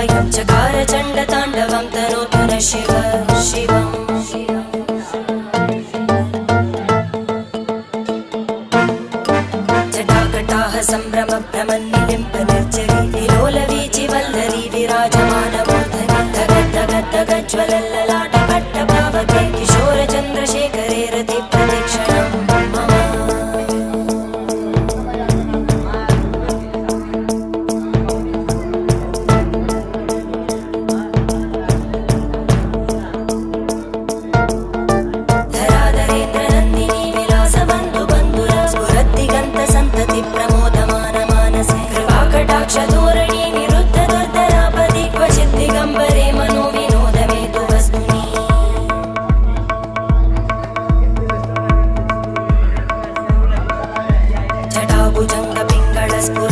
वयं चकार चण्डताण्डवं तनोतु न शिव शिवम् जटाकटाः सम्भ्रमभ्रमन्निलिम्ब निर्जरी विलोलवीचि वल्लरी विराजमानमूर्धनि धगज्ज्वलल्ललाटकट्टभावके किशोरचन्द्रशेखरे रतिप्रदक्षिणम् मम धराधरेन्द्रनन्दिनी विलासबन्धु बन्धुर स्फुरद्दिगन्तसन्तति प्रमोदमान मानसे कृपाकटाक्षधोरणी निरुद्ध दुर्धरापदि क्वचित् दिगम्बरे मनो विनोदमेतु वस्तुनि जटाभुजङ्ग पिङ्गळ स्फुर